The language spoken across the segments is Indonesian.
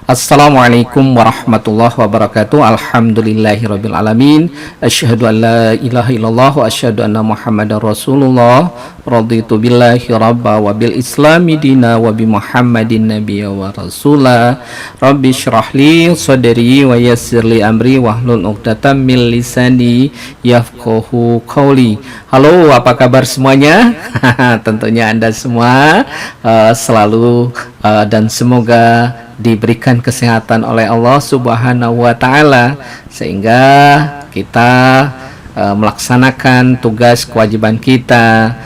Assalamualaikum warahmatullahi wabarakatuh. Alhamdulillahirabbil alamin. Asyhadu an la ilaha illallah wa asyhadu anna Muhammadar Rasulullah. Raditu billahi rabba wa bil islami dina wa bi Muhammadin nabiyya wa rasula. Rabbi shrah li sadri wa yassir li amri wahlul 'uqdatam min lisani yafqahu qawli. Halo, apa kabar semuanya? Tentunya Anda semua selalu dan semoga diberikan kesehatan oleh Allah Subhanahu wa taala sehingga kita melaksanakan tugas kewajiban kita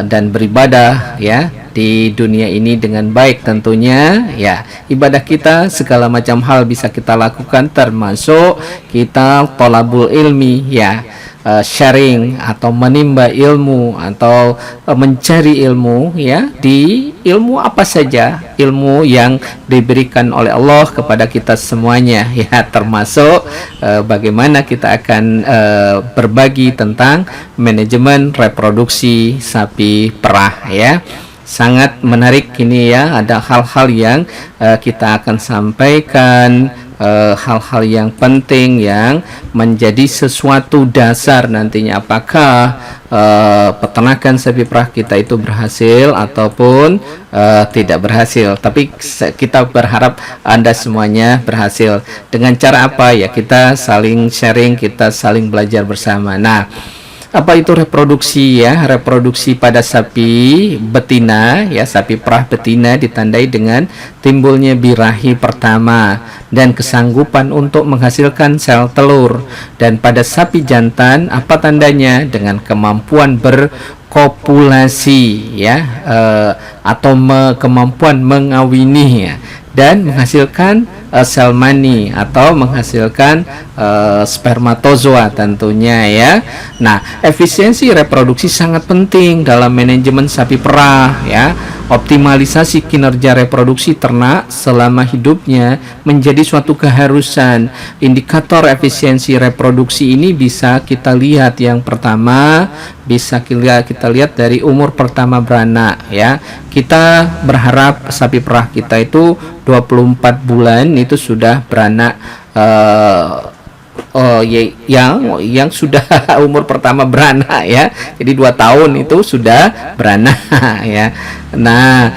dan beribadah ya di dunia ini dengan baik tentunya ya. Ibadah kita segala macam hal bisa kita lakukan termasuk kita thalabul ilmi ya. Sharing atau menimba ilmu atau mencari ilmu ya, di ilmu apa saja, ilmu yang diberikan oleh Allah kepada kita semuanya ya, termasuk bagaimana kita akan berbagi tentang manajemen reproduksi sapi perah ya. Sangat menarik ini ya, ada hal-hal yang kita akan sampaikan, hal-hal yang penting yang menjadi sesuatu dasar nantinya apakah peternakan sapi perah kita itu berhasil ataupun tidak berhasil. Tapi kita berharap Anda semuanya berhasil. Dengan cara apa ya? Kita saling sharing, kita saling belajar bersama. Nah, apa itu reproduksi ya? Reproduksi pada sapi betina ya, sapi perah betina ditandai dengan timbulnya birahi pertama dan kesanggupan untuk menghasilkan sel telur. Dan pada sapi jantan apa tandanya? Dengan kemampuan berkopulasi ya, atau kemampuan mengawini ya, dan menghasilkan sel mani atau menghasilkan spermatozoa tentunya ya. Nah, efisiensi reproduksi sangat penting dalam manajemen sapi perah ya. Optimalisasi kinerja reproduksi ternak selama hidupnya menjadi suatu keharusan. Indikator efisiensi reproduksi ini bisa kita lihat, yang pertama bisa kita lihat dari umur pertama beranak ya. Kita berharap sapi perah kita itu 24 bulan itu sudah beranak, yang sudah umur pertama beranak ya. Jadi 2 tahun itu sudah beranak ya. Nah,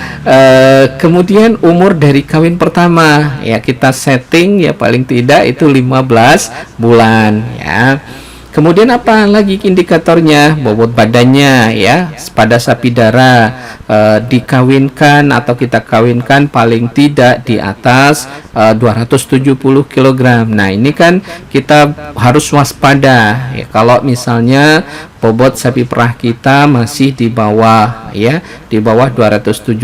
kemudian umur dari kawin pertama ya kita setting ya paling tidak itu 15 bulan ya. Kemudian apa lagi indikatornya? Bobot badannya ya. Pada sapi darah dikawinkan atau kita kawinkan paling tidak di atas 270 kg. Nah, ini kan kita harus waspada ya, kalau misalnya bobot sapi perah kita masih di bawah ya, di bawah 270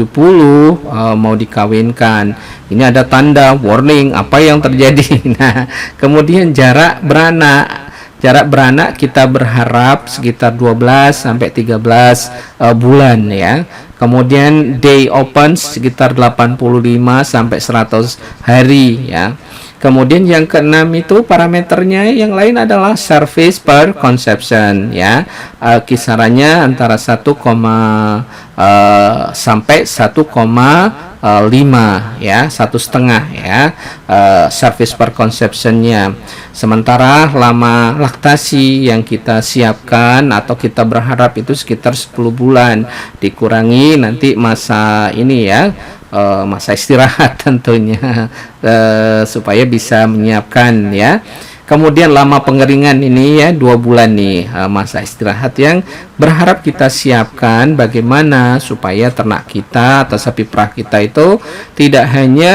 mau dikawinkan. Ini ada tanda warning apa yang terjadi. Nah, kemudian jarak beranak. Jarak beranak kita berharap sekitar 12 sampai 13 bulan ya. Kemudian day open sekitar 85 sampai 100 hari ya. Kemudian yang keenam itu parameternya yang lain adalah service per conception ya. Kisarannya antara 1, sampai 1,5 ya, 1,5 ya, service per conceptionnya. Sementara lama laktasi yang kita siapkan atau kita berharap itu sekitar 10 bulan, dikurangi nanti masa ini ya, masa istirahat tentunya, supaya bisa menyiapkan ya. Kemudian lama pengeringan ini ya 2 bulan nih, masa istirahat yang berharap kita siapkan bagaimana supaya ternak kita atau sapi perah kita itu tidak hanya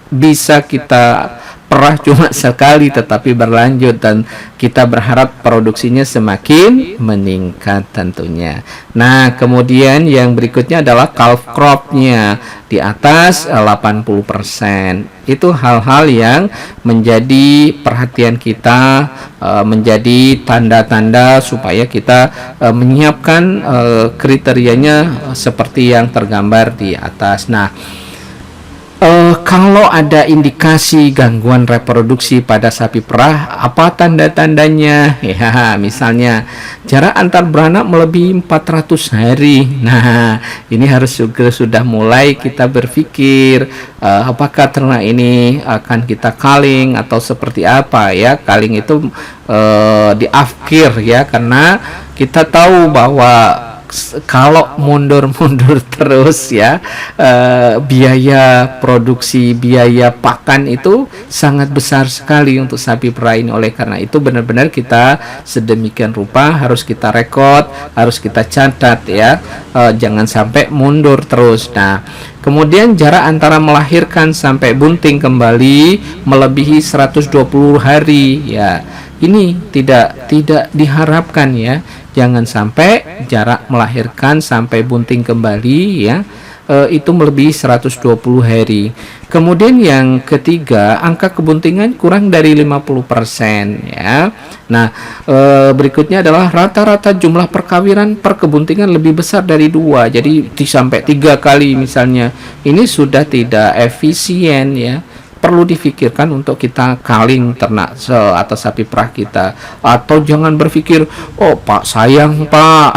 bisa kita perah cuma sekali tetapi berlanjut, dan kita berharap produksinya semakin meningkat tentunya. Nah, kemudian yang berikutnya adalah calf crop-nya di atas 80%. Itu hal-hal yang menjadi perhatian kita, menjadi tanda-tanda supaya kita menyiapkan kriterianya seperti yang tergambar di atas. Nah, Kalau ada indikasi gangguan reproduksi pada sapi perah, apa tanda-tandanya? Ya, misalnya jarak antar beranak melebihi 400 hari. Nah, ini harus juga sudah mulai kita berpikir apakah ternak ini akan kita kaling atau seperti apa ya. Kaling itu diafkir ya, karena kita tahu bahwa kalau mundur-mundur terus ya, biaya produksi, biaya pakan itu sangat besar sekali untuk sapi perah ini. Oleh karena itu benar-benar kita sedemikian rupa harus kita rekod, harus kita catat ya, jangan sampai mundur terus. Nah, kemudian jarak antara melahirkan sampai bunting kembali melebihi 120 hari ya. Ini tidak diharapkan ya. Jangan sampai jarak melahirkan sampai bunting kembali ya, itu melebihi 120 hari. Kemudian yang ketiga, angka kebuntingan kurang dari 50% ya. Nah, berikutnya adalah rata-rata jumlah perkawinan per kebuntingan lebih besar dari 2. Jadi sampai 3 kali misalnya. Ini sudah tidak efisien ya. Perlu difikirkan untuk kita kaling ternak atau sapi perah kita. Atau jangan berpikir, oh Pak sayang Pak,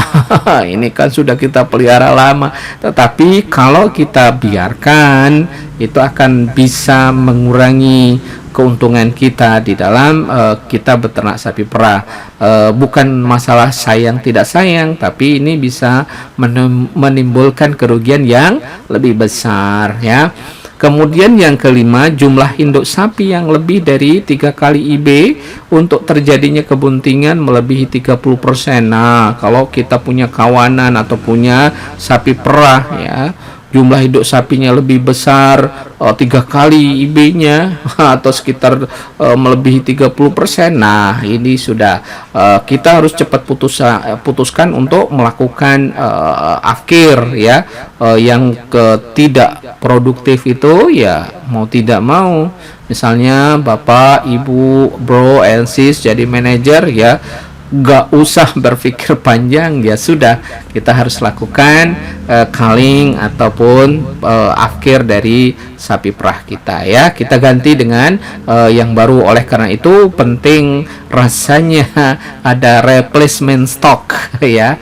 ini kan sudah kita pelihara lama. Tetapi kalau kita biarkan, itu akan bisa mengurangi keuntungan kita di dalam kita beternak sapi perah. Bukan masalah sayang tidak sayang, tapi ini bisa menimbulkan kerugian yang lebih besar ya. Kemudian yang kelima, jumlah induk sapi yang lebih dari 3 kali IB untuk terjadinya kebuntingan melebihi 30%. Nah, kalau kita punya kawanan atau punya sapi perah ya, jumlah induk sapinya lebih besar 3 kali IB-nya atau sekitar melebihi 30%. Nah, ini sudah kita harus cepat putuskan untuk melakukan afkir ya, yang tidak produktif itu ya mau tidak mau. Misalnya Bapak, Ibu, Bro, and Sis jadi manajer ya, gak usah berpikir panjang ya, sudah kita harus lakukan kaling ataupun afkir dari sapi perah kita ya. Kita ganti dengan yang baru. Oleh karena itu penting rasanya ada replacement stock ya,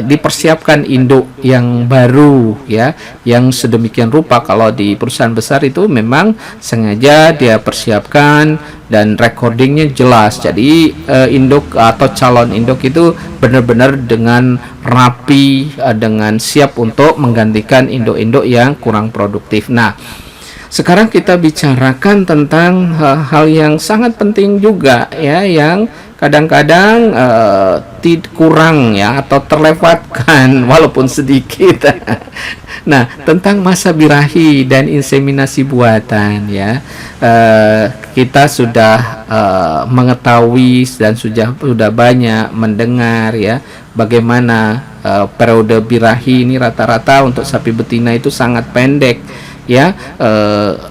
dipersiapkan induk yang baru ya, yang sedemikian rupa. Kalau di perusahaan besar itu memang sengaja dia persiapkan dan recordingnya jelas. Jadi induk atau calon induk itu benar-benar dengan rapi, dengan siap untuk menggantikan induk-induk yang kurang produktif. Nah, sekarang kita bicarakan tentang hal yang sangat penting juga ya, yang kadang-kadang kurang ya atau terlewatkan walaupun sedikit. Nah, tentang masa birahi dan inseminasi buatan ya, kita sudah mengetahui dan sudah banyak mendengar ya bagaimana periode birahi ini rata-rata untuk sapi betina itu sangat pendek ya,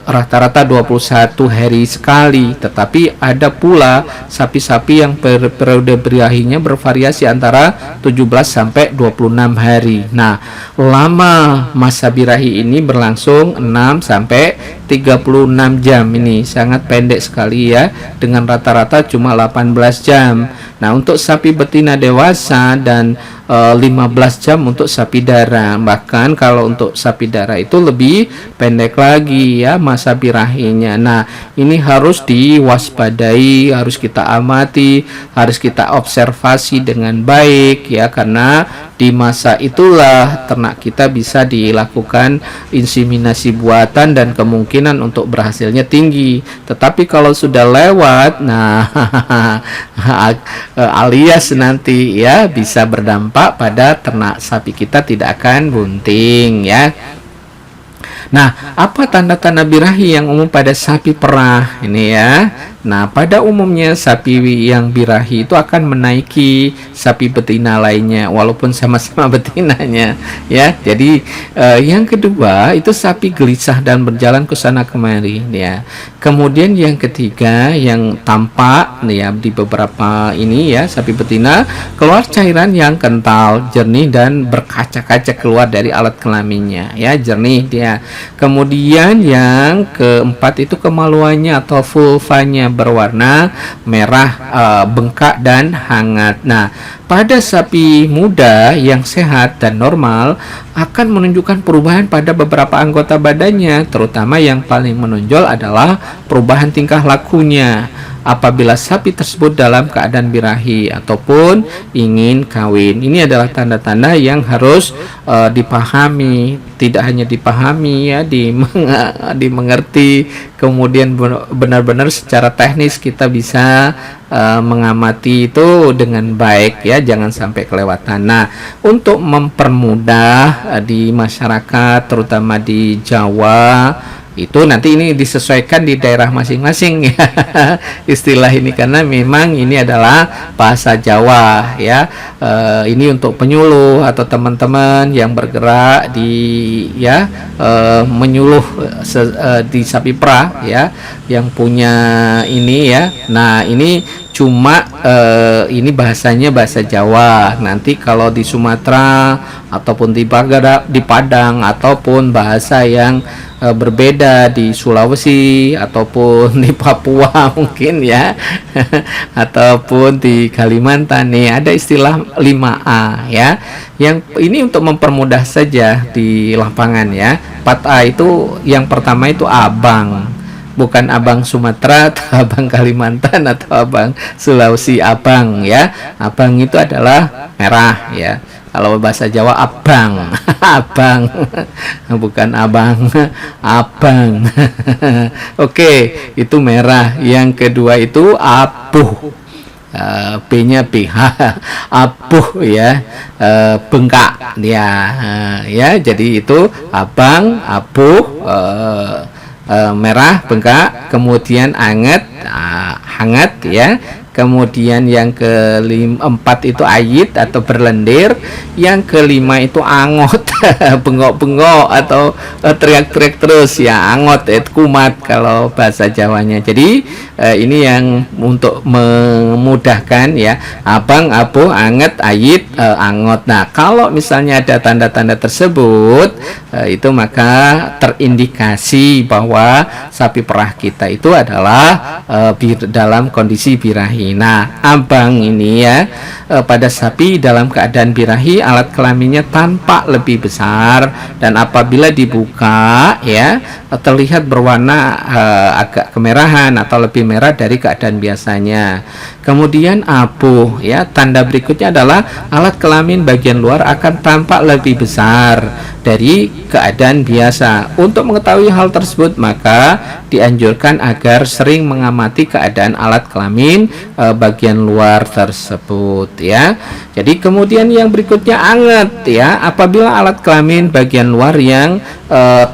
rata-rata 21 hari sekali. Tetapi ada pula sapi-sapi yang periode birahinya bervariasi antara 17 sampai 26 hari. Nah, lama masa birahi ini berlangsung 6 sampai 36 jam. Ini sangat pendek sekali ya, dengan rata-rata cuma 18 jam. Nah, untuk sapi betina dewasa dan 15 jam untuk sapi darah. Bahkan kalau untuk sapi darah itu lebih pendek lagi ya masa birahinya. Nah, ini harus diwaspadai, harus kita amati, harus kita observasi dengan baik ya, karena di masa itulah ternak kita bisa dilakukan inseminasi buatan dan kemungkinan untuk berhasilnya tinggi. Tetapi kalau sudah lewat, nah alias nanti ya bisa berdampak pada ternak sapi kita tidak akan bunting ya. Nah, apa tanda-tanda birahi yang umum pada sapi perah ini ya? Nah, pada umumnya sapi yang birahi itu akan menaiki sapi betina lainnya walaupun sama-sama betinanya ya. Jadi yang kedua itu sapi gelisah dan berjalan ke sana kemari ya. Kemudian yang ketiga yang tampak ya di beberapa ini ya sapi betina, keluar cairan yang kental, jernih dan berkaca-kaca keluar dari alat kelaminnya ya, jernih dia. Kemudian yang keempat itu kemaluannya atau vulvanya berwarna merah, bengkak dan hangat. Nah, pada sapi muda yang sehat dan normal akan menunjukkan perubahan pada beberapa anggota badannya, terutama yang paling menonjol adalah perubahan tingkah lakunya apabila sapi tersebut dalam keadaan birahi ataupun ingin kawin. Ini adalah tanda-tanda yang harus dipahami, tidak hanya dipahami ya, dimengerti, kemudian benar-benar secara teknis kita bisa mengamati itu dengan baik ya, jangan sampai kelewatan. Nah, untuk mempermudah di masyarakat terutama di Jawa itu nanti ini disesuaikan di daerah masing-masing ya istilah ini, karena memang ini adalah bahasa Jawa ya. Ini untuk penyuluh atau teman-teman yang bergerak di ya menyuluh di sapi perah ya, yang punya ini ya. Nah, ini cuma ini bahasanya bahasa Jawa. Nanti kalau di Sumatera ataupun di Padang ataupun bahasa yang berbeda di Sulawesi ataupun di Papua mungkin ya ataupun di Kalimantan nih ada istilah 5A ya, yang ini untuk mempermudah saja di lapangan ya. 4A itu yang pertama itu abang, bukan abang Sumatera atau abang Kalimantan atau abang Sulawesi, abang ya. Abang itu adalah merah ya. Kalau bahasa Jawa abang, abang, bukan abang, abang. Oke, itu merah. Yang kedua itu apuh, B-nya BH, apuh ya, bengkak ya, ya. Jadi itu abang, apuh, merah, bengkak, kemudian anget, hangat ya. Kemudian yang keempat itu ayit atau berlendir. Yang kelima itu angot, bengok-bengok atau teriak-teriak terus ya, angot itu kumat kalau bahasa Jawanya. Jadi ini yang untuk memudahkan ya, abang, apuh, anget, ayit, angot. Nah, kalau misalnya ada tanda-tanda tersebut itu maka terindikasi bahwa sapi perah kita itu adalah dalam kondisi birahi. Nah, abang ini ya, pada sapi dalam keadaan birahi alat kelaminnya tampak lebih besar dan apabila dibuka ya terlihat berwarna agak kemerahan atau lebih merah dari keadaan biasanya. Kemudian apuh ya, tanda berikutnya adalah alat kelamin bagian luar akan tampak lebih besar dari keadaan biasa. Untuk mengetahui hal tersebut maka dianjurkan agar sering mengamati keadaan alat kelamin bagian luar tersebut ya. Jadi kemudian yang berikutnya anget ya, apabila alat kelamin bagian luar yang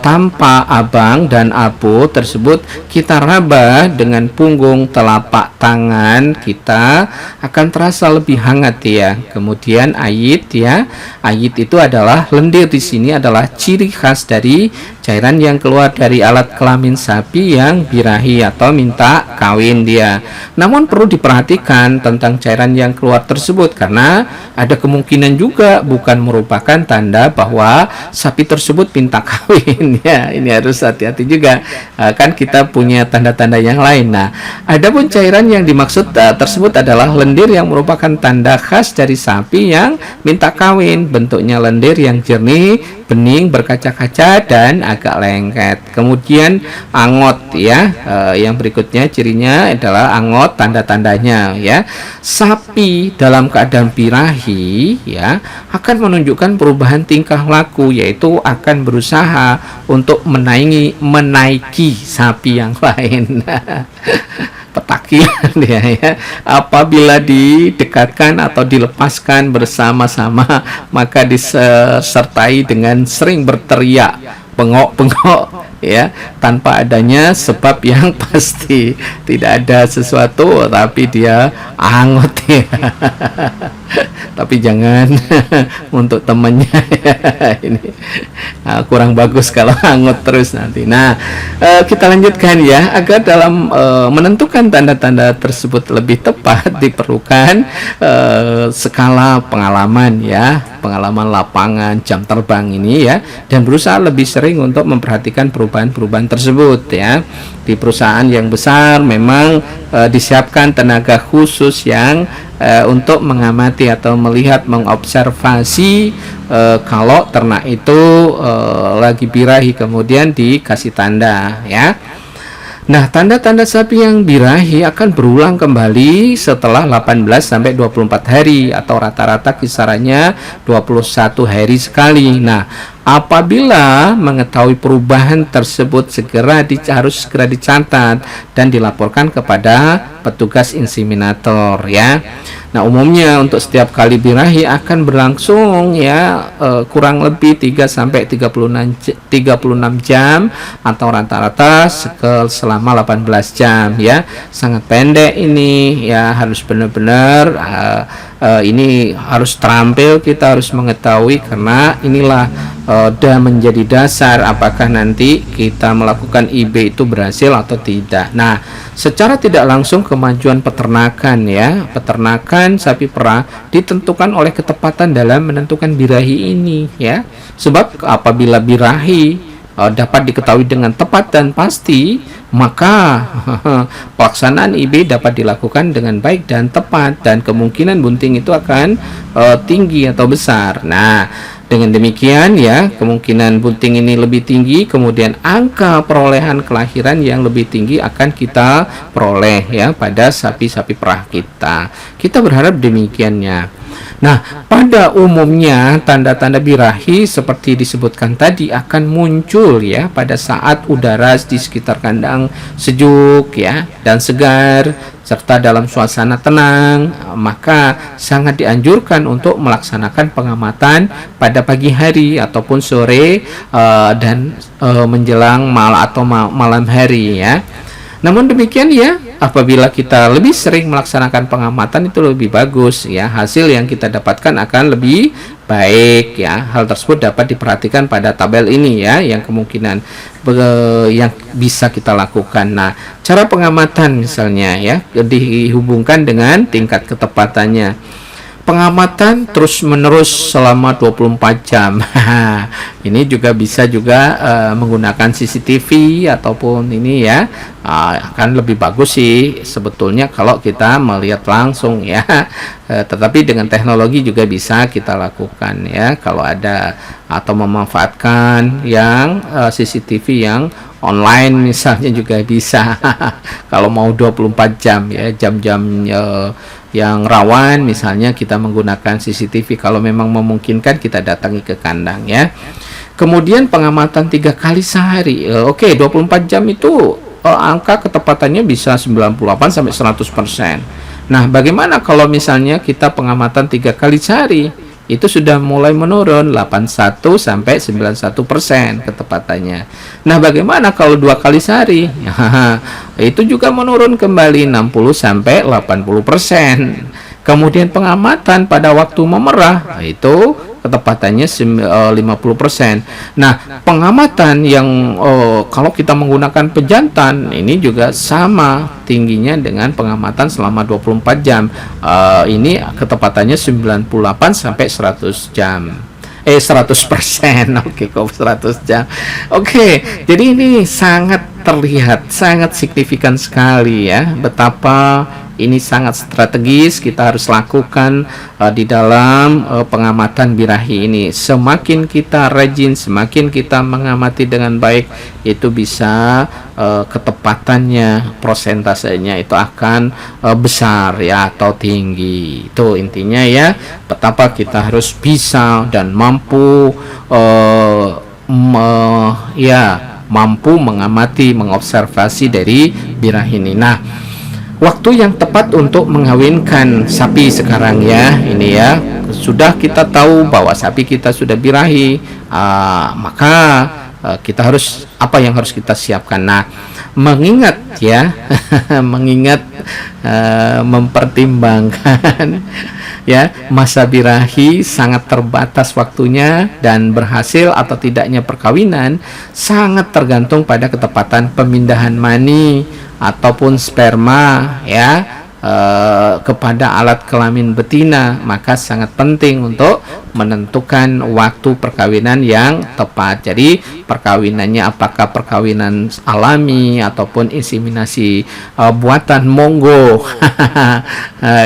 tampak abang dan apuh tersebut kita raba dengan punggung telapak tangan, kita akan terasa lebih hangat ya. Kemudian ayit ya, ayit itu adalah lendir, di sini adalah ciri khas dari cairan yang keluar dari alat kelamin sapi yang birahi atau minta kawin dia. Namun perlu diperhatikan tentang cairan yang keluar tersebut karena ada kemungkinan juga bukan merupakan tanda bahwa sapi tersebut minta kawin ya. Ini harus hati-hati juga, kan kita punya tanda-tanda yang lain. Nah, adapun cairan yang dimaksud tersebut adalah lendir yang merupakan tanda khas dari sapi yang minta kawin. Bentuknya lendir yang jernih, bening, berkaca-kaca dan agak lengket. Kemudian angot ya, yang berikutnya cirinya adalah angot, tanda-tandanya ya. Sapi dalam keadaan birahi ya akan menunjukkan perubahan tingkah laku, yaitu akan berusaha untuk menaiki sapi yang lain. Petakian ya, apabila didekatkan atau dilepaskan bersama-sama maka disertai dengan sering berteriak, bengok-bengok ya, tanpa adanya sebab yang pasti. Tidak ada sesuatu tapi dia angot ya. Tapi jangan untuk temannya ya. Ini kurang bagus kalau angot terus nanti. Nah, kita lanjutkan ya. Agar dalam menentukan tanda-tanda tersebut lebih tepat diperlukan skala pengalaman ya, pengalaman lapangan, jam terbang ini ya, dan berusaha lebih sering untuk memperhatikan perubahan-perubahan tersebut ya. Di perusahaan yang besar memang disiapkan tenaga khusus yang untuk mengamati atau melihat, mengobservasi kalau ternak itu lagi birahi, kemudian dikasih tanda ya. Nah, tanda-tanda sapi yang birahi akan berulang kembali setelah 18 sampai 24 hari atau rata-rata kisarannya 21 hari sekali. Nah, apabila mengetahui perubahan tersebut harus segera dicatat dan dilaporkan kepada petugas inseminator ya. Nah, umumnya untuk setiap kali birahi akan berlangsung ya kurang lebih 3 sampai 36 jam atau rata-rata selama 18 jam ya. Sangat pendek ini ya, harus benar-benar ini harus terampil, kita harus mengetahui, karena inilah sudah menjadi dasar apakah nanti kita melakukan IB itu berhasil atau tidak. Nah, secara tidak langsung kemajuan peternakan ya, peternakan sapi perah ditentukan oleh ketepatan dalam menentukan birahi ini ya. Sebab apabila birahi dapat diketahui dengan tepat dan pasti, maka pelaksanaan IB dapat dilakukan dengan baik dan tepat, dan kemungkinan bunting itu akan tinggi atau besar. Nah, dengan demikian ya, kemungkinan bunting ini lebih tinggi, kemudian angka perolehan kelahiran yang lebih tinggi akan kita peroleh ya pada sapi-sapi perah kita. Kita berharap demikiannya. Nah, pada umumnya tanda-tanda birahi seperti disebutkan tadi akan muncul ya pada saat udara di sekitar kandang sejuk ya dan segar, serta dalam suasana tenang. Maka sangat dianjurkan untuk melaksanakan pengamatan pada pagi hari ataupun sore dan menjelang malam hari ya. Namun demikian ya, apabila kita lebih sering melaksanakan pengamatan itu lebih bagus ya, hasil yang kita dapatkan akan lebih baik ya. Hal tersebut dapat diperhatikan pada tabel ini ya, yang kemungkinan yang bisa kita lakukan. Nah, cara pengamatan misalnya ya dihubungkan dengan tingkat ketepatannya. Pengamatan terus-menerus selama 24 jam. Ini juga bisa menggunakan CCTV ataupun ini ya. Akan lebih bagus sih sebetulnya kalau kita melihat langsung ya. Tetapi dengan teknologi juga bisa kita lakukan ya, kalau ada atau memanfaatkan yang CCTV yang online misalnya juga bisa. Kalau mau 24 jam ya, jam-jam yang rawan misalnya kita menggunakan CCTV, kalau memang memungkinkan kita datangi ke kandang ya. Kemudian pengamatan 3 kali sehari. Oke, 24 jam itu angka ketepatannya bisa 98 sampai 100%. Nah, bagaimana kalau misalnya kita pengamatan 3 kali sehari? Itu sudah mulai menurun 81 sampai 91% ketepatannya. Nah, bagaimana kalau 2 kali sehari? Itu juga menurun kembali 60 sampai 80%. Kemudian pengamatan pada waktu memerah, itu ketepatannya 50%. Nah, pengamatan yang kalau kita menggunakan pejantan ini juga sama tingginya dengan pengamatan selama 24 jam. Ini ketepatannya 98 sampai 100 jam. 100%. Oke, kok 100 jam. Oke, jadi ini sangat terlihat, sangat signifikan sekali ya, betapa ini sangat strategis kita harus lakukan di dalam pengamatan birahi ini. Semakin kita rajin, semakin kita mengamati dengan baik, itu bisa ketepatannya, prosentasenya itu akan besar ya, atau tinggi. Itu intinya ya, betapa kita harus bisa dan mampu mampu mengamati, mengobservasi dari birahi ini. Nah, waktu yang tepat untuk mengawinkan sapi sekarang ya, ini ya, sudah kita tahu bahwa sapi kita sudah birahi, maka kita harus apa yang harus kita siapkan. Nah, mengingat ya, mengingat mempertimbangkan ya masa birahi sangat terbatas waktunya dan berhasil atau tidaknya perkawinan sangat tergantung pada ketepatan pemindahan mani ataupun sperma ya kepada alat kelamin betina, maka sangat penting untuk menentukan waktu perkawinan yang tepat. Jadi perkawinannya apakah perkawinan alami ataupun inseminasi buatan, monggo.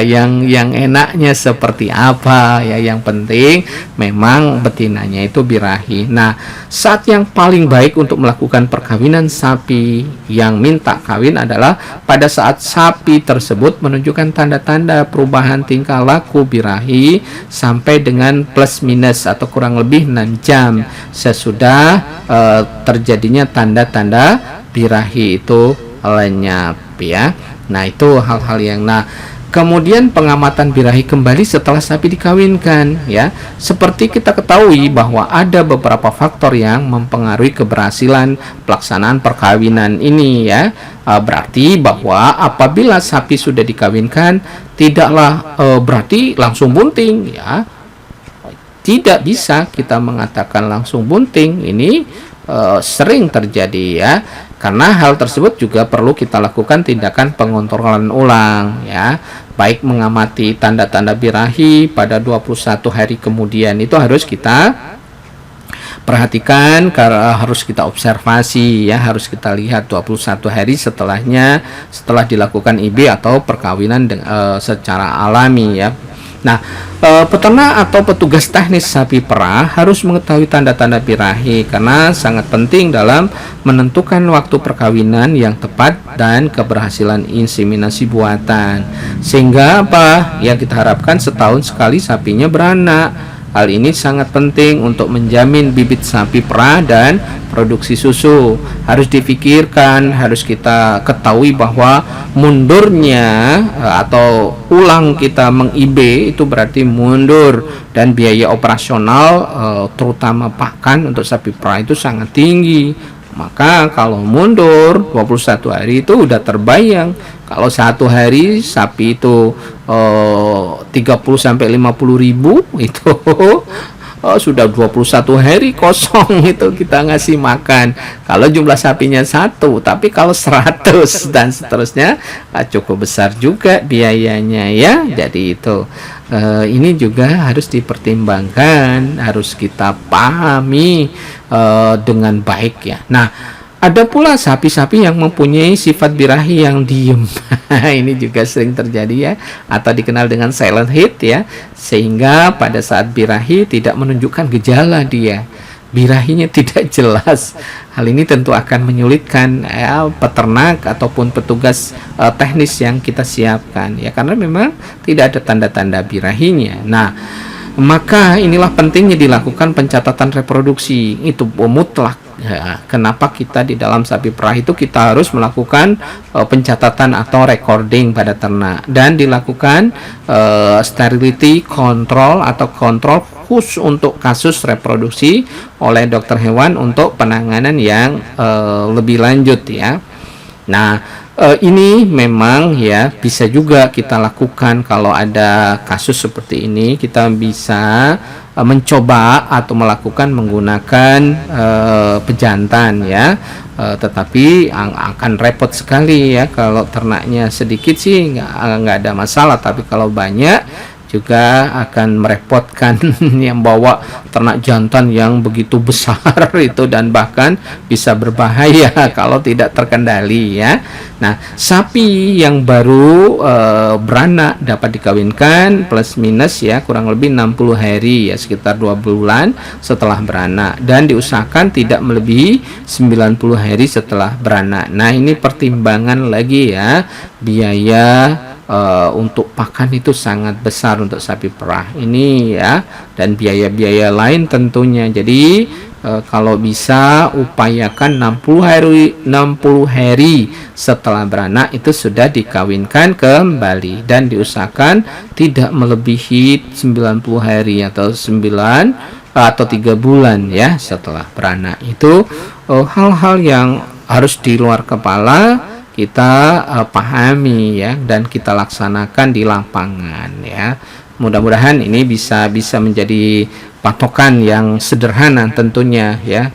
yang enaknya seperti apa ya, yang penting memang betinanya itu birahi. Nah, saat yang paling baik untuk melakukan perkawinan sapi yang minta kawin adalah pada saat sapi tersebut menunjukkan tanda-tanda perubahan tingkah laku birahi sampai dengan plus minus atau kurang lebih 6 jam sesudah terjadinya tanda-tanda birahi itu lenyap ya. Nah, itu hal-hal yang kemudian pengamatan birahi kembali setelah sapi dikawinkan ya. Seperti kita ketahui bahwa ada beberapa faktor yang mempengaruhi keberhasilan pelaksanaan perkawinan ini ya. Berarti bahwa apabila sapi sudah dikawinkan tidaklah berarti langsung bunting ya. Tidak bisa kita mengatakan langsung bunting. Ini sering terjadi ya. Karena hal tersebut juga perlu kita lakukan tindakan pengontrolan ulang ya. Baik mengamati tanda-tanda birahi pada 21 hari kemudian itu harus kita perhatikan, karena harus kita observasi ya, harus kita lihat 21 hari setelahnya, setelah dilakukan IB atau perkawinan secara alami ya. Nah, peternak atau petugas teknis sapi perah harus mengetahui tanda-tanda birahi karena sangat penting dalam menentukan waktu perkawinan yang tepat dan keberhasilan inseminasi buatan. Sehingga apa? Ya, kita harapkan setahun sekali sapinya beranak. Hal ini sangat penting untuk menjamin bibit sapi perah dan produksi susu. Harus difikirkan, harus kita ketahui bahwa mundurnya atau ulang kita meng-IB itu berarti mundur, dan biaya operasional terutama pakan untuk sapi perah itu sangat tinggi. Maka kalau mundur 21 hari itu udah terbayang. Kalau 1 hari sapi itu 30 sampai 50 ribu itu sudah 21 hari kosong itu kita ngasih makan. Kalau jumlah sapinya 1, tapi kalau 100 dan seterusnya cukup besar juga biayanya ya. Jadi itu ini juga harus dipertimbangkan, harus kita pahami dengan baik ya. Nah, ada pula sapi-sapi yang mempunyai sifat birahi yang diem. Ini juga sering terjadi ya, atau dikenal dengan silent heat ya, sehingga pada saat birahi tidak menunjukkan gejala dia. Birahinya tidak jelas. Hal ini tentu akan menyulitkan peternak ataupun petugas teknis yang kita siapkan ya, karena memang tidak ada tanda-tanda birahinya. Nah, maka inilah pentingnya dilakukan pencatatan reproduksi, itu mutlak ya. Kenapa kita di dalam sapi perah itu kita harus melakukan pencatatan atau recording pada ternak, dan dilakukan sterility control atau kontrol khusus untuk kasus reproduksi oleh dokter hewan untuk penanganan yang lebih lanjut ya. Nah, ini memang ya bisa juga kita lakukan kalau ada kasus seperti ini. Kita bisa mencoba atau melakukan menggunakan pejantan ya, tetapi akan repot sekali ya. Kalau ternaknya sedikit sih nggak ada masalah, tapi kalau banyak juga akan merepotkan yang bawa ternak jantan yang begitu besar itu, dan bahkan bisa berbahaya kalau tidak terkendali ya. Nah, sapi yang baru beranak dapat dikawinkan plus minus ya kurang lebih 60 hari ya, sekitar 2 bulan setelah beranak, dan diusahakan tidak melebihi 90 hari setelah beranak. Nah, ini pertimbangan lagi ya, biaya untuk pakan itu sangat besar untuk sapi perah ini ya, dan biaya-biaya lain tentunya. Jadi kalau bisa upayakan 60 hari setelah beranak itu sudah dikawinkan kembali, dan diusahakan tidak melebihi 90 hari atau 9 atau 3 bulan ya setelah beranak. Itu hal-hal yang harus di luar kepala kita pahami ya, dan kita laksanakan di lapangan ya. Mudah-mudahan ini bisa menjadi patokan yang sederhana tentunya ya.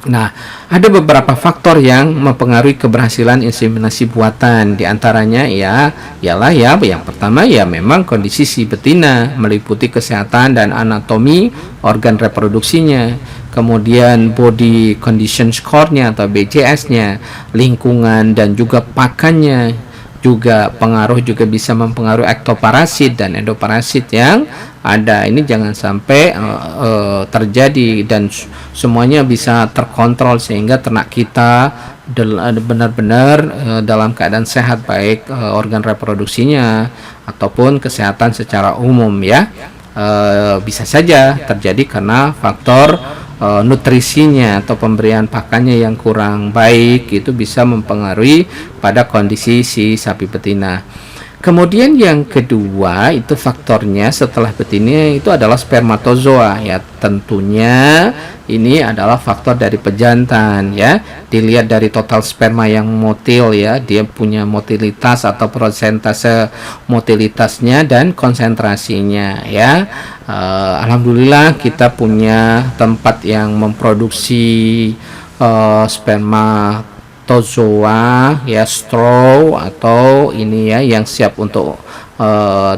Nah, ada beberapa faktor yang mempengaruhi keberhasilan inseminasi buatan. Di antaranya ialah yang pertama ya memang kondisi si betina, meliputi kesehatan dan anatomi organ reproduksinya. Kemudian body condition score-nya atau BCS-nya, lingkungan dan juga pakannya juga juga bisa mempengaruhi ektoparasit dan endoparasit yang ada. Ini jangan sampai terjadi dan semuanya bisa terkontrol sehingga ternak kita benar-benar dalam keadaan sehat, baik organ reproduksinya ataupun kesehatan secara umum ya. Bisa saja terjadi karena faktor nutrisinya atau pemberian pakannya yang kurang baik, itu bisa mempengaruhi pada kondisi si sapi betina. Kemudian yang kedua itu faktornya setelah betina itu adalah spermatozoa ya. Tentunya ini adalah faktor dari pejantan ya. Dilihat dari total sperma yang motil ya, dia punya motilitas atau persentase motilitasnya dan konsentrasinya ya. Alhamdulillah kita punya tempat yang memproduksi spermatozoa ya, straw atau ini ya, yang siap untuk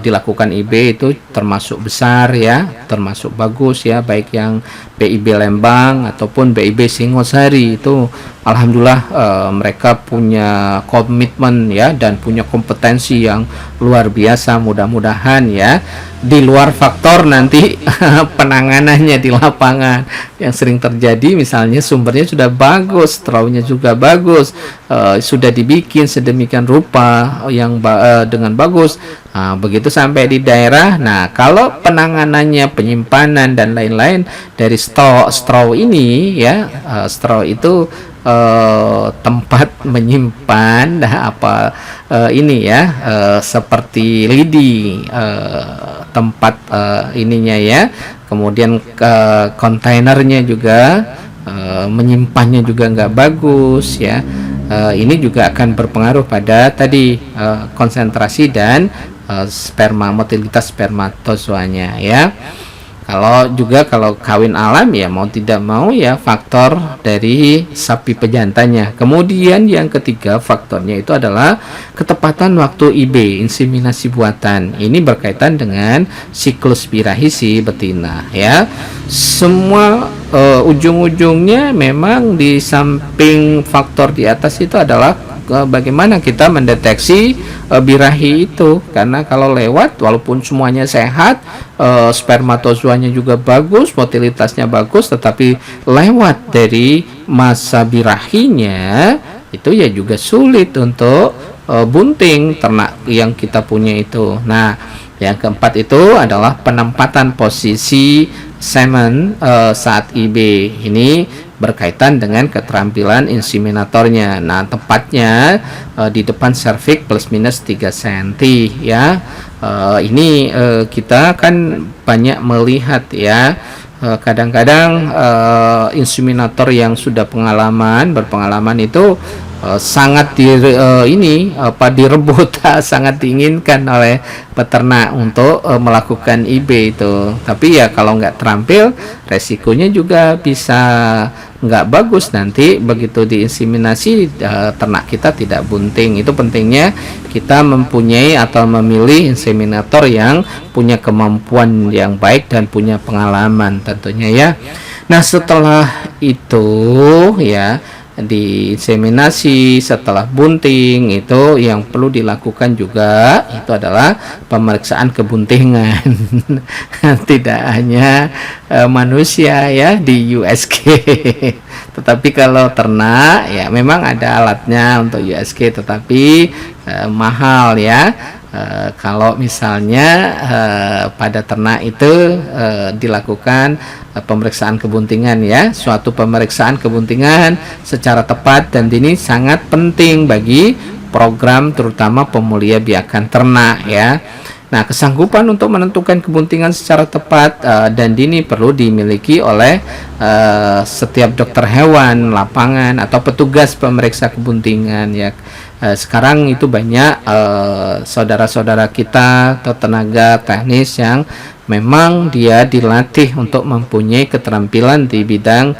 dilakukan IB itu termasuk besar ya, termasuk bagus ya, baik yang BIB Lembang ataupun BIB Singosari. Itu alhamdulillah mereka punya komitmen ya dan punya kompetensi yang luar biasa. Mudah-mudahan ya di luar faktor nanti penanganannya di lapangan yang sering terjadi, misalnya sumbernya sudah bagus, strawnya juga bagus, sudah dibikin sedemikian rupa yang dengan bagus. Begitu sampai di daerah, nah kalau penanganannya, penyimpanan dan lain-lain dari straw ini ya, straw itu tempat menyimpan ini ya, seperti lidi, tempat ininya ya, kemudian kontainernya juga menyimpannya juga nggak bagus ya. Ini juga akan berpengaruh pada tadi konsentrasi dan sperma, motilitas spermatozoanya ya. Kalau kawin alam ya mau tidak mau ya faktor dari sapi pejantannya. Kemudian yang ketiga faktornya itu adalah ketepatan waktu IB, inseminasi buatan. Ini berkaitan dengan siklus birahi si betina ya. Semua ujung-ujungnya memang di samping faktor di atas itu adalah bagaimana kita mendeteksi birahi itu, karena kalau lewat walaupun semuanya sehat, spermatozoanya juga bagus, motilitasnya bagus, tetapi lewat dari masa birahinya itu ya juga sulit untuk bunting ternak yang kita punya itu. Nah, yang keempat itu adalah penempatan posisi semen saat IB. Ini berkaitan dengan keterampilan inseminatornya. Nah, tepatnya di depan serviks plus minus 3 cm ya. Ini kita kan banyak melihat ya, kadang-kadang inseminator yang sudah berpengalaman itu sangat direbut sangat diinginkan oleh peternak untuk melakukan IB itu. Tapi ya kalau nggak terampil, resikonya juga bisa nggak bagus. Nanti begitu diinseminasi ternak kita tidak bunting. Itu pentingnya kita mempunyai atau memilih inseminator yang punya kemampuan yang baik dan punya pengalaman tentunya ya. Nah, setelah itu ya, di inseminasi setelah bunting itu yang perlu dilakukan juga itu adalah pemeriksaan kebuntingan. Tidak hanya manusia ya di USG, tetapi kalau ternak ya memang ada alatnya untuk USG, tetapi mahal ya. Kalau misalnya pada ternak itu dilakukan pemeriksaan kebuntingan ya, suatu pemeriksaan kebuntingan secara tepat dan dini sangat penting bagi program terutama pemulia biakan ternak ya. Nah, kesanggupan untuk menentukan kebuntingan secara tepat dan dini perlu dimiliki oleh setiap dokter hewan, lapangan, atau petugas pemeriksa kebuntingan ya. Sekarang itu banyak saudara-saudara kita atau tenaga teknis yang memang dia dilatih untuk mempunyai keterampilan di bidang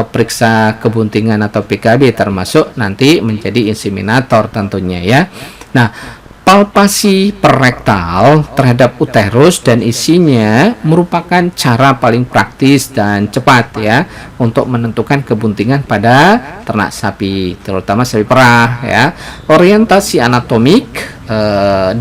periksa kebuntingan atau PKB, termasuk nanti menjadi inseminator tentunya ya. Nah, palpasi perektal terhadap uterus dan isinya merupakan cara paling praktis dan cepat ya untuk menentukan kebuntingan pada ternak sapi, terutama sapi perah ya. Orientasi anatomik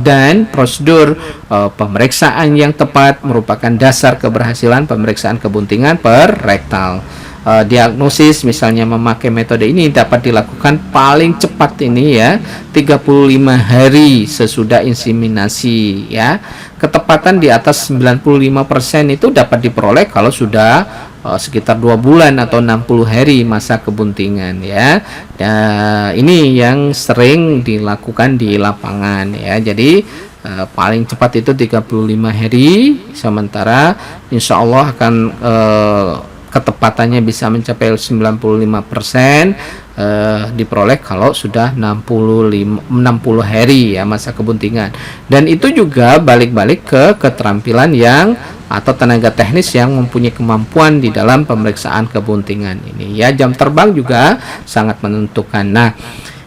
dan prosedur pemeriksaan yang tepat merupakan dasar keberhasilan pemeriksaan kebuntingan per rektal. Diagnosis misalnya memakai metode ini dapat dilakukan paling cepat ini ya 35 hari sesudah inseminasi ya. Ketepatan di atas 95% itu dapat diperoleh kalau sudah sekitar 2 bulan atau 60 hari masa kebuntingan ya. Ini yang sering dilakukan di lapangan ya. Jadi paling cepat itu 35 hari, sementara insya Allah akan ketepatannya bisa mencapai 95% diperoleh kalau sudah 60 hari ya masa kebuntingan. Dan itu juga balik-balik ke keterampilan yang atau tenaga teknis yang mempunyai kemampuan di dalam pemeriksaan kebuntingan ini ya. Jam terbang juga sangat menentukan. Nah,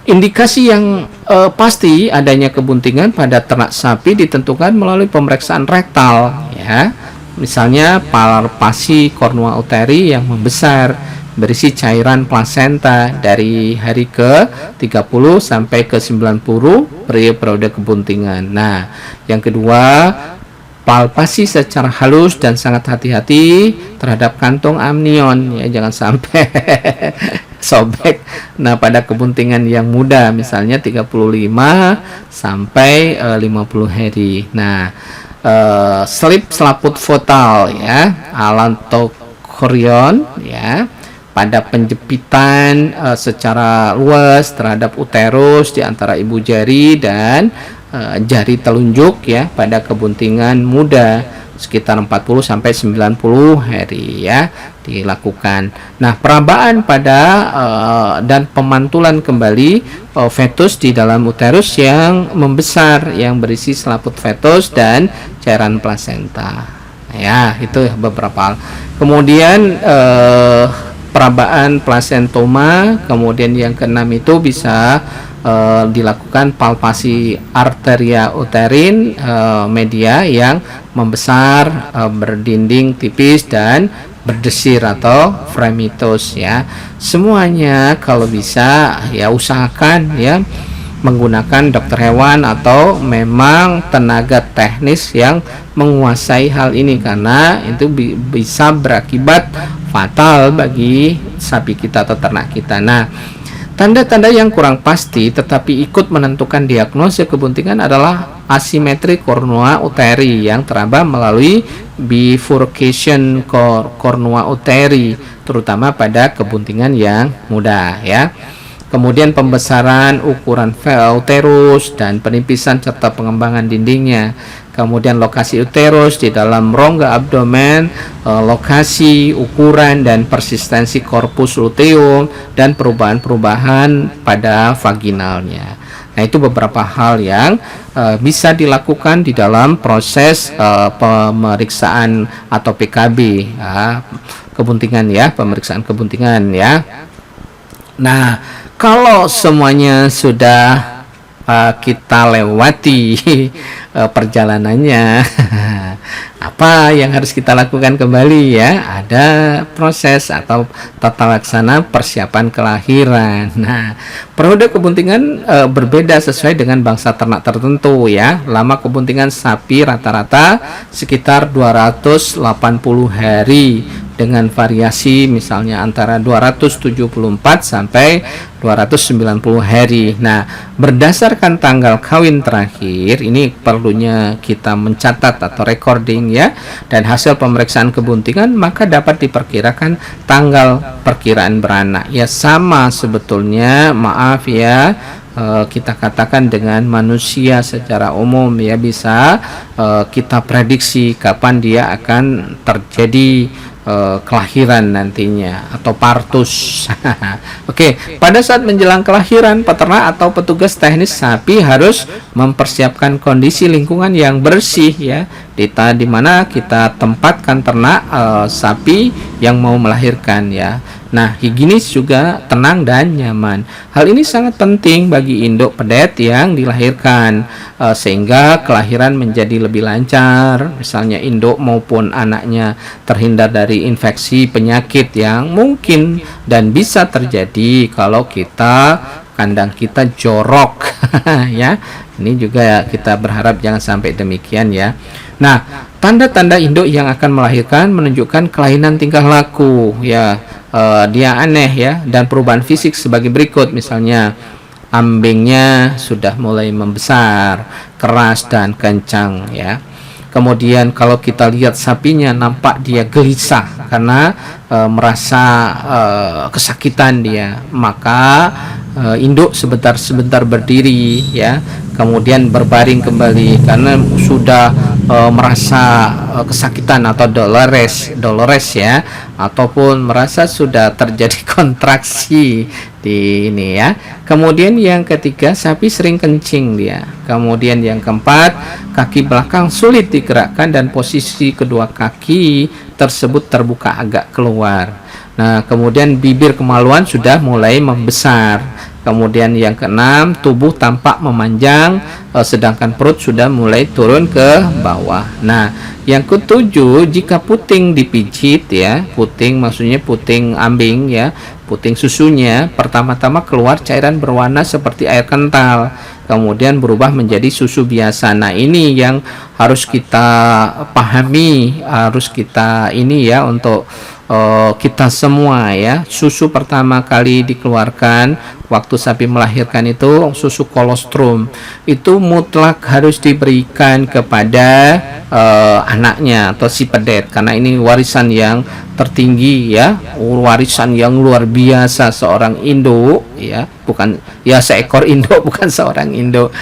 indikasi yang pasti adanya kebuntingan pada ternak sapi ditentukan melalui pemeriksaan rektal ya. Misalnya palpasi kornua uteri yang membesar berisi cairan plasenta dari hari ke-30 sampai ke-90 periode kebuntingan. Nah, yang kedua, palpasi secara halus dan sangat hati-hati terhadap kantong amnion ya, jangan sampai sobek. Nah, pada kebuntingan yang muda misalnya 35 sampai 50 hari. Nah, selip selaput votal ya, allantochorion ya, pada penjepitan secara luas terhadap uterus di antara ibu jari dan jari telunjuk ya pada kebuntingan muda sekitar 40 sampai 90 hari ya dilakukan. Nah, perabaan pada dan pemantulan kembali fetus di dalam uterus yang membesar yang berisi selaput fetus dan cairan plasenta. Ya, itu beberapa hal. Kemudian perabaan plasentoma, kemudian yang keenam itu bisa dilakukan palpasi arteria uterin media yang membesar, berdinding tipis dan berdesir atau fremitus ya. Semuanya kalau bisa ya usahakan ya menggunakan dokter hewan atau memang tenaga teknis yang menguasai hal ini, karena itu bisa berakibat fatal bagi sapi kita atau ternak kita. Nah, tanda-tanda yang kurang pasti tetapi ikut menentukan diagnosis kebuntingan adalah asimetri kornua uteri yang teraba melalui bifurcation kornua uteri, terutama pada kebuntingan yang muda ya. Kemudian pembesaran ukuran uterus dan penipisan serta pengembangan dindingnya. Kemudian lokasi uterus di dalam rongga abdomen, lokasi, ukuran, dan persistensi korpus luteum, dan perubahan-perubahan pada vaginalnya. Nah, itu beberapa hal yang bisa dilakukan di dalam proses pemeriksaan atau PKB ya, kebuntingan ya, pemeriksaan kebuntingan ya. Nah, kalau semuanya sudah kita lewati perjalanannya, apa yang harus kita lakukan kembali ya? Ada proses atau tata laksana persiapan kelahiran. Nah, periode kebuntingan berbeda sesuai dengan bangsa ternak tertentu ya. Lama kebuntingan sapi rata-rata sekitar 280 hari dengan variasi misalnya antara 274 sampai 290 hari. Nah, berdasarkan tanggal kawin terakhir, ini perlu perlunya kita mencatat atau recording ya, dan hasil pemeriksaan kebuntingan, maka dapat diperkirakan tanggal perkiraan beranak. Ya sama sebetulnya, maaf ya, kita katakan dengan manusia secara umum ya, bisa kita prediksi kapan dia akan terjadi kelahiran nantinya atau partus. Oke, pada saat menjelang kelahiran, peternak atau petugas teknis sapi harus mempersiapkan kondisi lingkungan yang bersih ya, di mana kita tempatkan ternak sapi yang mau melahirkan ya. Nah, higienis juga tenang dan nyaman. Hal ini sangat penting bagi induk pedet yang dilahirkan, sehingga kelahiran menjadi lebih lancar. Misalnya induk maupun anaknya terhindar dari infeksi penyakit yang mungkin dan bisa terjadi kalau kandang kita jorok. Ya, ini juga kita berharap jangan sampai demikian ya. Nah, tanda-tanda induk yang akan melahirkan menunjukkan kelainan tingkah laku ya. Dia aneh ya, dan perubahan fisik sebagai berikut. Misalnya ambingnya sudah mulai membesar, keras dan kencang ya. Kemudian kalau kita lihat sapinya, nampak dia gelisah karena merasa kesakitan dia, maka induk sebentar berdiri ya, kemudian berbaring kembali karena sudah merasa kesakitan atau dolores ya, ataupun merasa sudah terjadi kontraksi di ini ya. Kemudian yang ketiga, sapi sering kencing dia. Kemudian yang keempat, kaki belakang sulit digerakkan dan posisi kedua kaki tersebut terbuka agak keluar. Nah, kemudian bibir kemaluan sudah mulai membesar. Kemudian yang keenam, tubuh tampak memanjang, sedangkan perut sudah mulai turun ke bawah. Nah, yang ketujuh, jika puting dipijit ya, puting maksudnya puting ambing ya, puting susunya, pertama-tama keluar cairan berwarna seperti air kental, kemudian berubah menjadi susu biasa. Nah, ini yang harus kita pahami, harus kita ini ya, untuk kita semua ya. Susu pertama kali dikeluarkan waktu sapi melahirkan itu susu kolostrum, itu mutlak harus diberikan kepada anaknya atau si pedet, karena ini warisan yang tertinggi ya, warisan yang luar biasa seorang induk ya, bukan ya seekor induk, bukan seorang induk,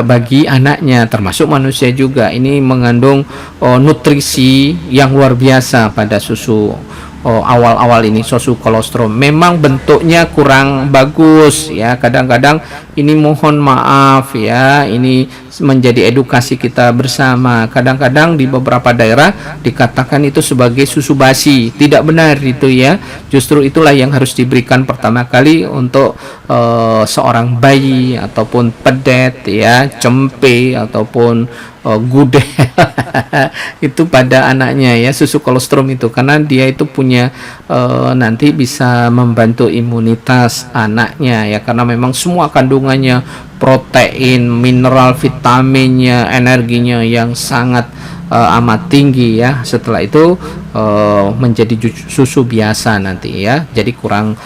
bagi anaknya termasuk manusia juga. Ini mengandung nutrisi yang luar biasa pada susu awal-awal ini, susu kolostrum. Memang bentuknya kurang bagus ya, kadang-kadang ini mohon maaf ya, ini menjadi edukasi kita bersama. Kadang-kadang di beberapa daerah dikatakan itu sebagai susu basi, tidak benar itu ya. Justru itulah yang harus diberikan pertama kali untuk seorang bayi ataupun pedet ya, cempe ataupun gudel itu pada anaknya ya, susu kolostrum itu, karena dia itu punya nanti bisa membantu imunitas anaknya ya, karena memang semua kandungannya protein, mineral, vitaminnya, energinya yang sangat amat tinggi ya. Setelah itu menjadi susu biasa nanti ya, jadi kurang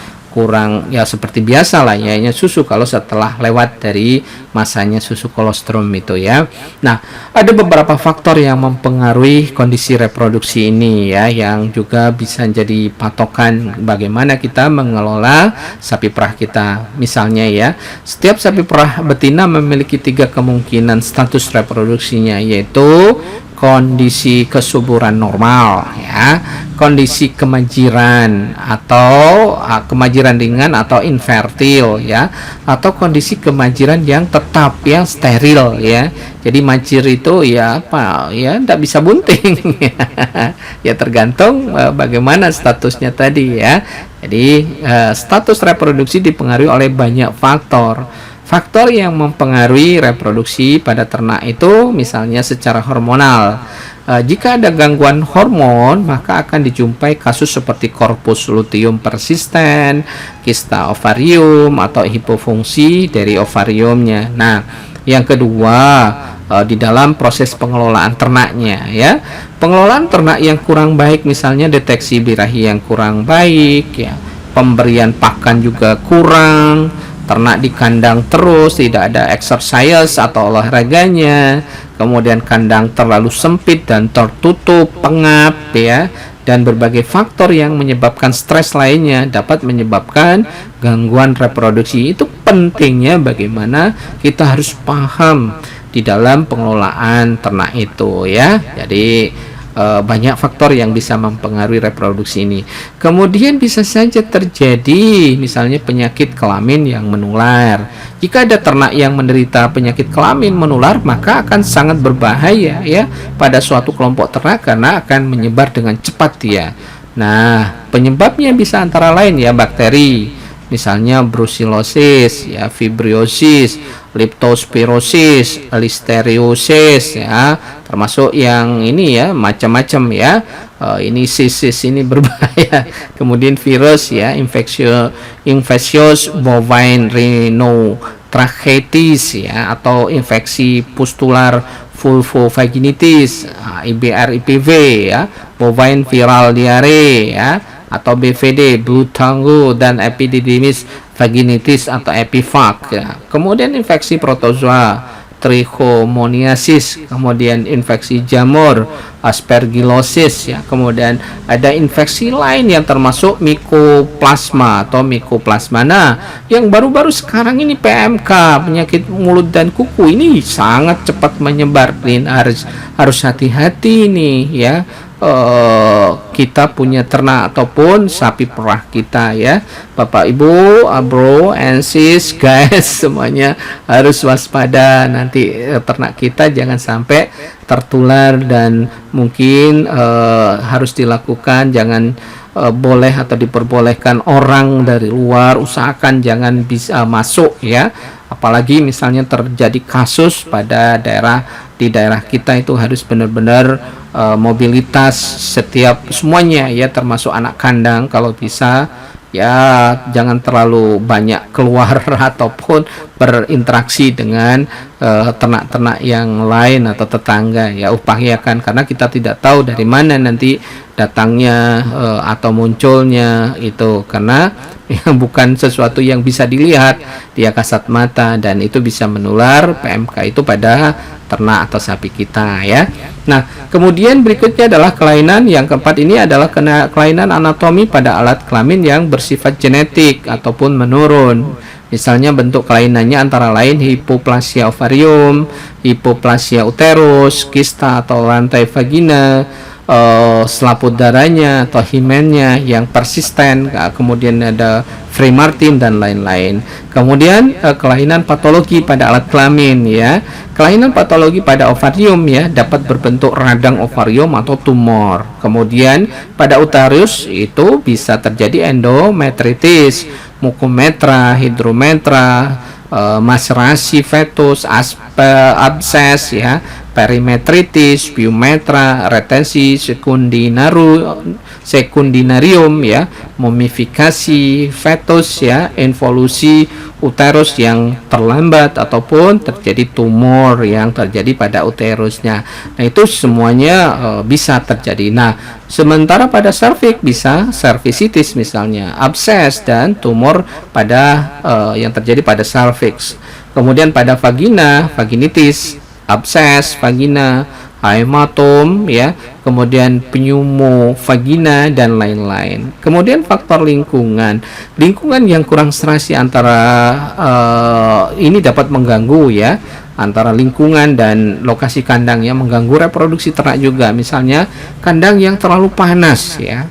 ya seperti biasa lah ya, susu kalau setelah lewat dari masanya susu kolostrum itu ya. Nah, ada beberapa faktor yang mempengaruhi kondisi reproduksi ini ya, yang juga bisa jadi patokan bagaimana kita mengelola sapi perah kita. Misalnya ya, setiap sapi perah betina memiliki 3 kemungkinan status reproduksinya, yaitu kondisi kesuburan normal ya, kondisi kemajiran atau kemajiran ringan atau infertil ya, atau kondisi kemajiran yang tetap, yang steril ya. Jadi majir itu ya apa ya, tidak bisa bunting ya, tergantung bagaimana statusnya tadi ya. Jadi status reproduksi dipengaruhi oleh banyak faktor. Faktor yang mempengaruhi reproduksi pada ternak itu misalnya secara hormonal. Jika ada gangguan hormon, maka akan dijumpai kasus seperti corpus luteum persisten, kista ovarium, atau hipofungsi dari ovariumnya. Nah, yang kedua, di dalam proses pengelolaan ternaknya ya, pengelolaan ternak yang kurang baik, misalnya deteksi birahi yang kurang baik ya, pemberian pakan juga kurang, ternak di kandang terus, tidak ada exercise atau olahraganya, kemudian kandang terlalu sempit dan tertutup, pengap ya, dan berbagai faktor yang menyebabkan stres lainnya dapat menyebabkan gangguan reproduksi. Itu pentingnya bagaimana kita harus paham di dalam pengelolaan ternak itu ya. Jadi banyak faktor yang bisa mempengaruhi reproduksi ini. Kemudian bisa saja terjadi misalnya penyakit kelamin yang menular. Jika ada ternak yang menderita penyakit kelamin menular, maka akan sangat berbahaya ya pada suatu kelompok ternak karena akan menyebar dengan cepat ya. Nah, penyebabnya bisa antara lain ya bakteri, misalnya brucellosis ya, fibriosis, leptospirosis, listeriosis ya, termasuk yang ini ya macam-macam ya. Ini sisis ini berbahaya. Kemudian virus ya, infectious bovine rhinotracheitis ya, atau infeksi pustular vulvovaginitis, IBR/IPV ya, bovine viral diare ya, atau BVD, Blue Tongue, dan epididymis vaginitis atau EPIVAG ya. Kemudian infeksi protozoa, trichomoniasis, kemudian infeksi jamur, aspergillosis ya. Kemudian ada infeksi lain yang termasuk mycoplasma atau mycoplasma. Nah, yang baru-baru sekarang ini PMK, penyakit mulut dan kuku, ini sangat cepat menyebar. Harus hati-hati nih ya. Kita punya ternak ataupun sapi perah kita ya, Bapak Ibu, bro and sis guys, semuanya harus waspada. Nanti ternak kita jangan sampai tertular, dan mungkin harus dilakukan, jangan boleh atau diperbolehkan orang dari luar, usahakan jangan bisa masuk ya. Apalagi misalnya terjadi kasus pada di daerah kita, itu harus benar-benar mobilitas setiap semuanya ya, termasuk anak kandang kalau bisa ya, jangan terlalu banyak keluar ataupun berinteraksi dengan ternak-ternak yang lain atau tetangga ya, upayakan, karena kita tidak tahu dari mana nanti datangnya atau munculnya itu, karena bukan sesuatu yang bisa dilihat dia kasat mata, dan itu bisa menular PMK itu pada ternak atau sapi kita ya. Nah, kemudian berikutnya adalah kelainan. Yang keempat ini adalah kelainan anatomi pada alat kelamin yang bersifat genetik ataupun menurun. Misalnya bentuk kelainannya antara lain hipoplasia ovarium, hipoplasia uterus, kista atau lantai vagina, selaput darahnya atau himennya yang persisten, kemudian ada Free Martin dan lain-lain. Kemudian kelainan patologi pada alat kelamin ya. Kelainan patologi pada ovarium ya dapat berbentuk radang ovarium atau tumor. Kemudian pada uterus itu bisa terjadi endometritis, mukometra, hidrometra, maserasi fetus, abses ya, perimetritis, pyometra, retensi sekundinarium ya, mumifikasi fetus ya, involusi uterus yang terlambat, ataupun terjadi tumor yang terjadi pada uterusnya. Nah, itu semuanya bisa terjadi. Nah, sementara pada serviks bisa cervicitis misalnya, abses dan tumor pada yang terjadi pada serviks. Kemudian pada vagina, vaginitis, abses vagina, hematom ya, kemudian pneumovagina dan lain-lain. Kemudian faktor lingkungan yang kurang serasi antara ini dapat mengganggu ya, antara lingkungan dan lokasi kandang yang mengganggu reproduksi ternak juga. Misalnya kandang yang terlalu panas ya,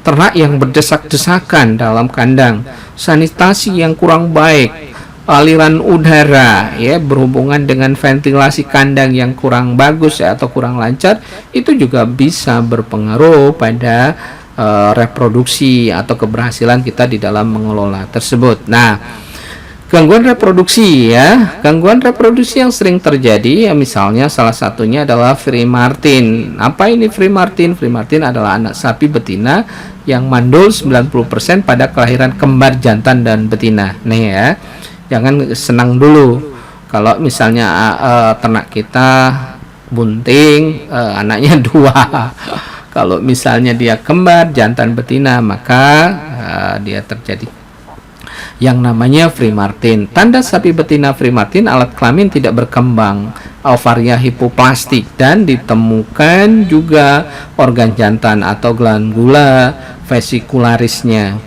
ternak yang berdesak-desakan dalam kandang, sanitasi yang kurang baik, aliran udara ya berhubungan dengan ventilasi kandang yang kurang bagus ya, atau kurang lancar, itu juga bisa berpengaruh pada reproduksi atau keberhasilan kita di dalam mengelola tersebut. Nah, gangguan reproduksi ya, gangguan reproduksi yang sering terjadi ya, misalnya salah satunya adalah Free Martin. Apa ini Free Martin? Free Martin adalah anak sapi betina yang mandul 90% pada kelahiran kembar jantan dan betina. Nih ya, jangan senang dulu kalau misalnya ternak kita bunting, anaknya 2. Kalau misalnya dia kembar jantan betina, maka dia terjadi yang namanya Fremartin. Tanda sapi betina Fremartin, alat kelamin tidak berkembang, ovaria hipoplastik, dan ditemukan juga organ jantan atau glandula vesikularisnya.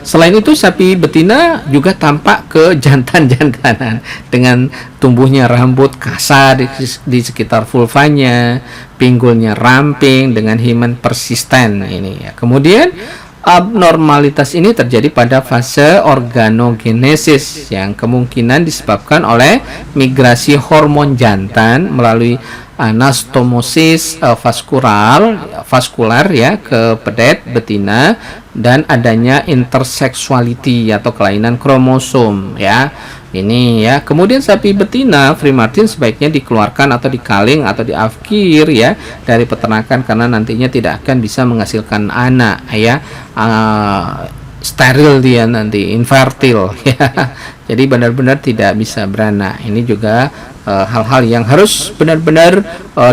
Selain itu, sapi betina juga tampak ke jantan-jantanan dengan tumbuhnya rambut kasar di sekitar vulvanya, pinggulnya ramping dengan himen persisten ini ya. Kemudian abnormalitas ini terjadi pada fase organogenesis yang kemungkinan disebabkan oleh migrasi hormon jantan melalui anastomosis vaskular ya ke pedet betina dan adanya interseksuality atau kelainan kromosom ya. Ini ya. Kemudian sapi betina Fremartin sebaiknya dikeluarkan atau dikaling atau diafkir ya dari peternakan karena nantinya tidak akan bisa menghasilkan anak ya. Steril dia nanti, infertil ya. Jadi benar-benar tidak bisa beranak. Ini juga hal-hal yang harus benar-benar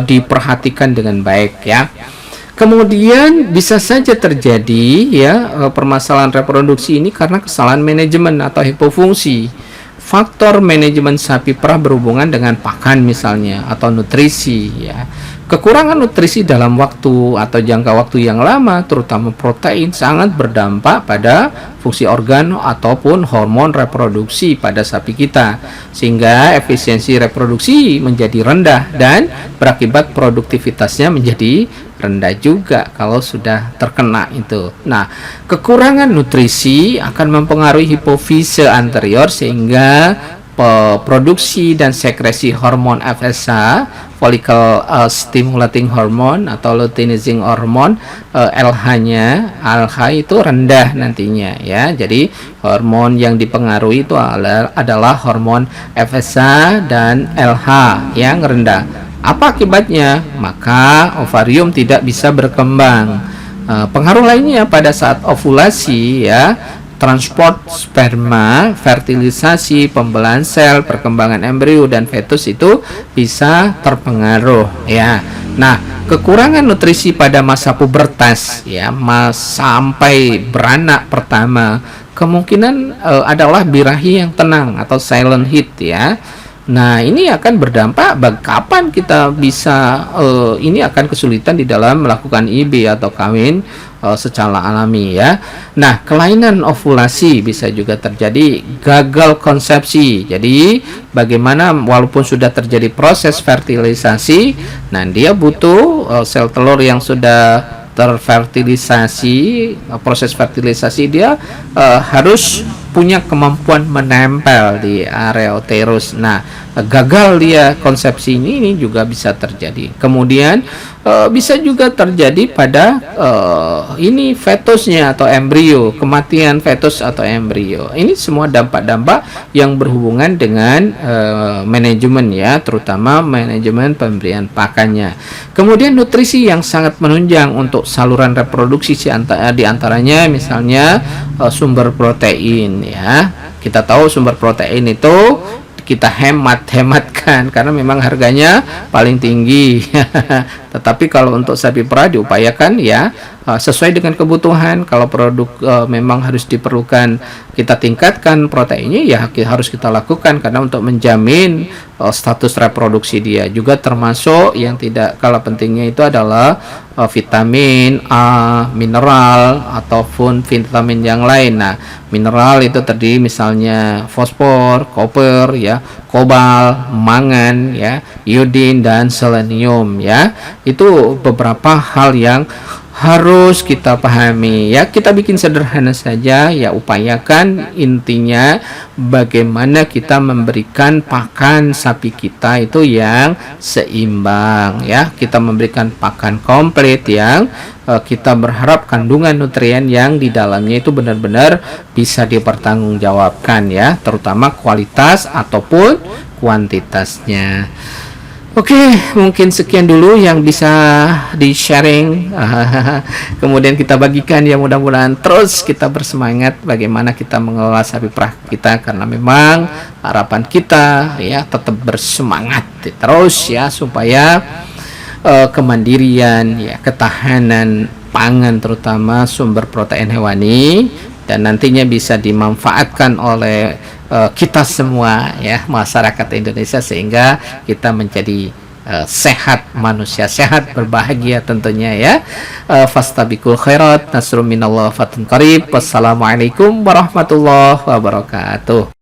diperhatikan dengan baik ya. Kemudian bisa saja terjadi ya permasalahan reproduksi ini karena kesalahan manajemen atau hipofungsi. Faktor manajemen sapi perah berhubungan dengan pakan misalnya atau nutrisi ya. Kekurangan nutrisi dalam waktu atau jangka waktu yang lama, terutama protein, sangat berdampak pada fungsi organ ataupun hormon reproduksi pada sapi kita, sehingga efisiensi reproduksi menjadi rendah dan berakibat produktivitasnya menjadi rendah juga kalau sudah terkena itu. Nah, kekurangan nutrisi akan mempengaruhi hipofise anterior sehingga produksi dan sekresi hormon FSH, follicle stimulating hormone atau luteinizing hormone, LH-nya, LH itu rendah nantinya ya. Jadi hormon yang dipengaruhi itu adalah hormon FSH dan LH yang rendah. Apa akibatnya? Maka ovarium tidak bisa berkembang. Pengaruh lainnya pada saat ovulasi ya, transport sperma, fertilisasi, pembelahan sel, perkembangan embrio dan fetus itu bisa terpengaruh ya. Nah, kekurangan nutrisi pada masa pubertas ya, sampai beranak pertama, kemungkinan adalah birahi yang tenang atau silent heat ya. Nah, ini akan berdampak kapan kita bisa ini akan kesulitan di dalam melakukan IB atau kawin secara alami ya. Nah, kelainan ovulasi bisa juga terjadi, gagal konsepsi. Jadi, bagaimana walaupun sudah terjadi proses fertilisasi, nah dia butuh sel telur yang sudah terfertilisasi, proses fertilisasi dia harus punya kemampuan menempel di area uterus. Nah, gagal dia konsepsi ini juga bisa terjadi. Kemudian bisa juga terjadi pada ini fetusnya atau embrio, kematian fetus atau embrio. Ini semua dampak-dampak yang berhubungan dengan manajemen ya, terutama manajemen pemberian pakannya. Kemudian nutrisi yang sangat menunjang untuk saluran reproduksi di antaranya misalnya sumber protein ya. Kita tahu sumber protein itu kita hemat-hematkan karena memang harganya paling tinggi. Tetapi kalau untuk sapi perah diupayakan ya sesuai dengan kebutuhan. Kalau produk memang harus diperlukan kita tingkatkan proteinnya ya harus kita lakukan karena untuk menjamin status reproduksi dia. Juga termasuk yang tidak kalah pentingnya itu adalah vitamin A, mineral ataupun vitamin yang lain. Nah, mineral itu terdiri misalnya fosfor, koper ya, kobal, mangan ya, iodin dan selenium ya. Itu beberapa hal yang harus kita pahami ya. Kita bikin sederhana saja ya, upayakan intinya bagaimana kita memberikan pakan sapi kita itu yang seimbang ya. Kita memberikan pakan komplit yang kita berharap kandungan nutrien yang di dalamnya itu benar-benar bisa dipertanggungjawabkan ya, terutama kualitas ataupun kuantitasnya. Oke, mungkin sekian dulu yang bisa di-sharing. Kemudian kita bagikan ya, mudah-mudahan terus kita bersemangat bagaimana kita mengelola sapi perah kita, karena memang harapan kita ya tetap bersemangat terus ya supaya kemandirian ya, ketahanan pangan terutama sumber protein hewani dan nantinya bisa dimanfaatkan oleh kita semua ya, masyarakat Indonesia, sehingga kita menjadi sehat, manusia sehat, berbahagia tentunya ya. Fastabiqul khairat, nasrun minallah, fatun qarib. Wassalamualaikum warahmatullahi wabarakatuh.